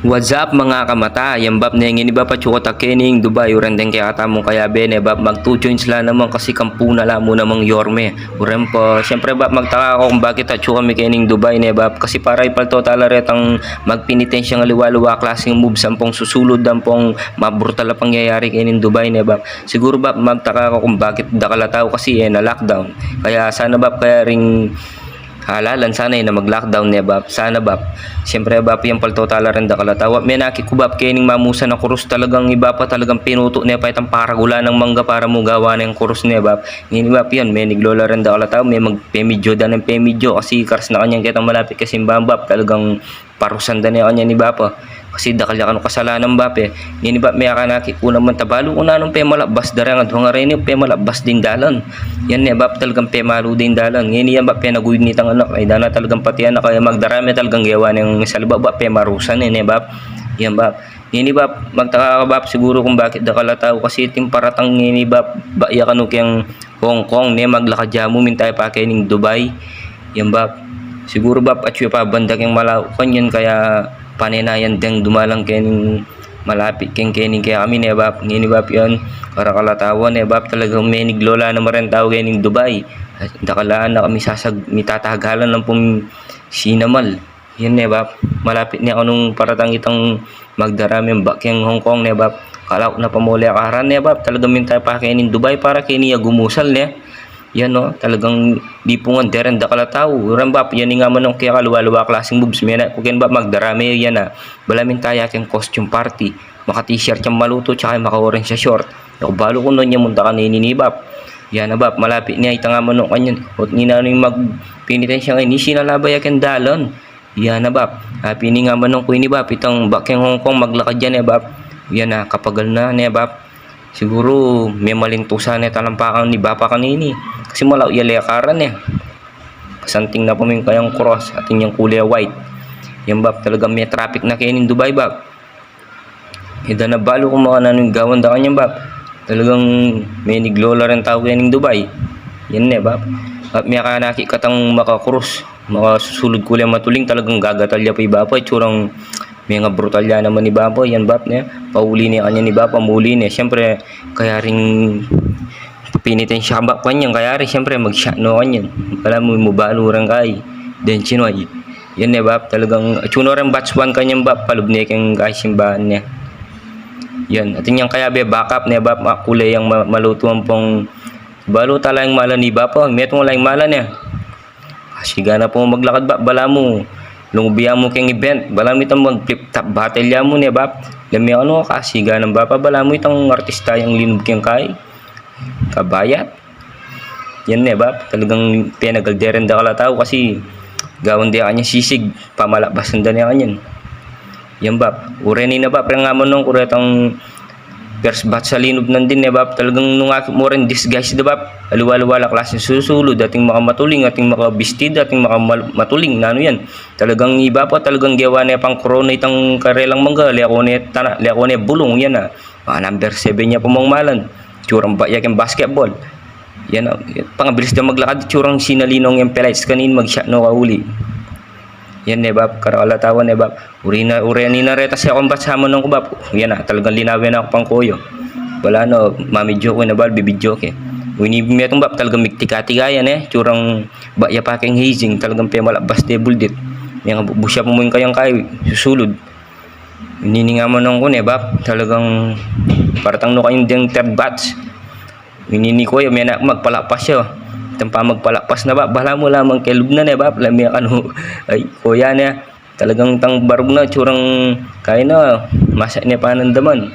What's up mga kamata? Yang bab na yung iniba pa chukota kening Dubai urendeng kaya kata mo kaya bene bab mag 2 joints la naman kasi kampu na la mo namang yorme. Urem po, syempre bab magtaka ako kung bakit chuka mi kening Dubai ne bab kasi para ipalto tala retang magpinitensya nga liwa-liwa klaseng move sampong susulod dampong mabrutal na pangyayari kening Dubai ne bab. Siguro bab magtaka ako kung bakit dakalataw kasi na lockdown. Kaya sana bab kaya ring halalan sana na mag-lockdown ne bab. Sana bab. Siyempre bab yung paltotala rin da kalatawa. May nakikubab kening mamusa na kurus talagang iba pa talagang pinuto ne pa itang paragula ng mangga para mo gawa ng kurus ne bab. Ngini bab yan may niglola rin da kalatawa. May magpemidyo da ng pemidyo kasi kars na kanyang kitang malapit kasi bab talagang parusan da niya kanya ni bab kasi dakal ya kanu kasalanan bab ngini bab may akanaki una man tabalo una nung pemalabas dara nga duha rin pemalabas din dalan yan ne bab talagang pemalu din dalan ngini yan bab penaguyod ni tang anak ay dana talagang pati anak kaya magdarami talagang gawa ng salba bab pemarusan ne bab yan bab ngini bab magtaka ka bab siguro kung bakit dakalataw kasi timparatang ngini bab ba ya kanu kyang Hong Kong ne maglakad jamu mintay pa kening Dubai yan bab siguro bab at pa banda kyang malaukan yan kaya panenayan deng dumalang kening malapit kening kaya kami ne bab ngini bab yon para kalatawan ne bab talagang may niglola na marentaw kening Dubai dakalaan na kami mitatagalan ng pong sinamal yan ne bab malapit niya kanong paratang itang magdarami bakyang Hong Kong ne bab kalaw na pamuli akaran ne bab talagang mintay pa kening Dubai para keniya gumusal ne yan no talagang di pungan deren da kalataw uran bab yan nga man kaya kaluwa-luwa klaseng moves mena kuken bab magdarami yan balamin taya keng costume party maka t-shirt yung maluto tsaka maka-orange sa short nakabalo ko nun yung munta ka ni bab yan na bab malapit niya itang nga man kanyan ot ninano yung magpinitensya ngayon sinalabay yakin dalon yan na bab pini nga man ko ini bab itang bakyang Hong Kong maglakad yan bab yan na kapagal na ne bab siguro may malintusan na talampakan ni bapa kanini kasi malaw yalakaran kasanting na po may kayang cross at yung kulay white yan bab talagang may traffic na kainin Dubai bab ida na balo kung mga nanong gawan da kanyang bab talagang may niglola rin tao kainin Dubai yan bab at may kanaki katang makakrus makasusulod kulay matuling talagang gagatalya pa iba pa itsurang may nga brutal yan naman ni Babo yan bab niya pauli niya kanya ni Babo muli niya syempre kaya ring pinitensya bab kanyang kaya rin syempre mag-shot no kanyan wala mo mubalurang kay then chinoy yan bab talagang chuno rin batch 1 kanyang bab palubni kang simbahan niya yan at yung kaya be backup niya bab kulay yung malutuan pong balo talang mala ni Babo metong lang mala niya kasi gana po maglakad bab bala mo lungbiya mo keng event bala mo itang mag flip top battle ya mo ne bab lami ano kasi ganang bapa bala mo itang artista yung linub keng kay kabayat yan ne bab talagang pinagalderen da kalataw kasi gawon dia kanya sisig pamalabasan da niya kanyan yan bab ureni na bab nga mo nung kuretang first batch sa linub nandin bab talagang nung mo rin disguise da bab aluwa-luwala klase susulod dating makamatuling ating makabistid ating makamatuling na ano yan talagang iba pa talagang gawa niya pang corona itang karelang mangga liakone bulong yan number 7 niya pamangmalan tsurang ba yakin basketball yan pangabilis na maglakad tsurang sinalinong yung pelites kanin mag-shot no kauli yan bab karakalatawan bab ureni na reta siya kung batsama nung kubab yan talagang linawin ako pang koyo wala no mamidyo ko na bal bibidyo ke winibim itong bab talagang miktikati yan tsurang baya pa keng hazing talagang pemalabas table dit yung busya po mo yung kayang kayo susulod wininga mo nung ko bab talagang paratang no kayong ding third batch winini ko may magpalapas siya tempa magpalapas na ba bala mo lamang kelub na bab lami ano ay kuya niya talagang tang barug na tsurang kaya na masa niya panandaman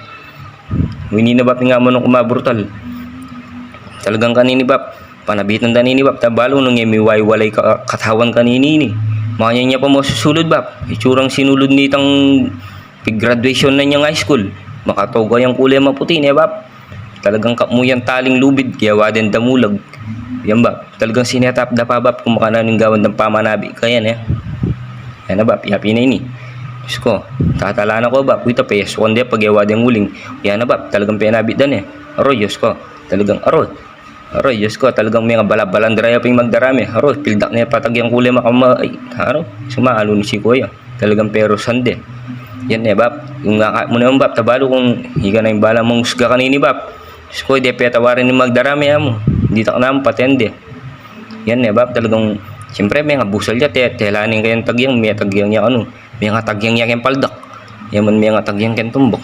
wini na bab nga mo nung kumabrutal talagang kanini bab panabitan da nini bab tabalo nung emiway walay katawan kanini ni manya niya pa mo susulod bab itsurang sinulod ni tang graduation na niya high school makatoga yung kulay maputi bab talagang kamuyan taling lubid kaya waden damulag yan bab talagang sinetap da pa bab kung makananing gawan ng pamanabi kaya yan bab yapi na ini Diyos ko tatalana ko bab ito pes kundi pagyawa din uling yan bab talagang pinabit dan aro Diyos ko talagang aro Diyos ko talagang may balabalan draya ping magdarami aro pildak na patagyang kulay makama ay aro sumalo ni si kuya talagang pero sande Yan bab. Yung nga mo naman bab, tabalo kung higa na yung bala mong usga kanini bab. Diyos ko, di petawarin ni magdarami mo. Hindi tak naman patende. Yan bab, talagang, siyempre may nga busal ya, telanin kayang tagyang, may tagyang ya ano, may nga tagyang ya kayang paldak. Yan man may nga tagyang kayang tumbok.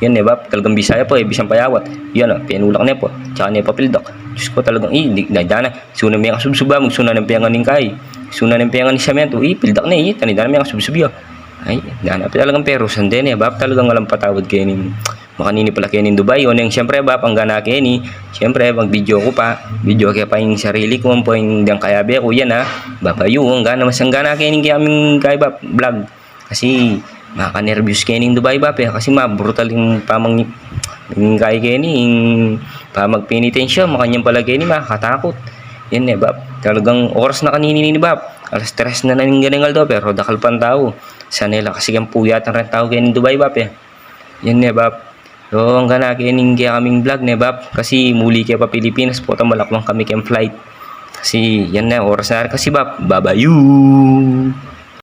Yan bab, talagang Bisaya po, bisang payawat. Yan pinulak niya po, tsaka niya papildak. Diyos ko talagang, dana, suna may nga subsuba, magsuna ng piyangan ng kay. Suna ng piyangan ng samento, pildak na tanidana may nga subsubya. Ay, dana pa talagang pero sandin bab, talagang walang patawad kayo ni makanini pala kayo ng Dubai. Yun yung siyempre bab, ang gana kayo ni, siyempre mag video ko pa, video kaya pa yung sarili ko, po yung dang kayabe ko, yan babayo, ang gana, mas ang gana kayo ng aming kaya bab, vlog. Kasi, makaka-nervous kayo ng Dubai bab, kasi brutal yung pamang, yung kaya kayo ni, yung pamagpenitensya, makanyang pala kayo ni, makakatakot. Yan bab, talagang oras na kanini ni bab, alas 3 na naning ganingal do, pero dakal pang tao. Sanela kasi kang puyat ang tao kayo ng Dubai bab Yan bab. So hanggang na kainin kaya kaming vlog bab. Kasi muli kaya pa Pilipinas po malakwang kami kayang flight. Kasi yan oras na kasi bab. Babayu!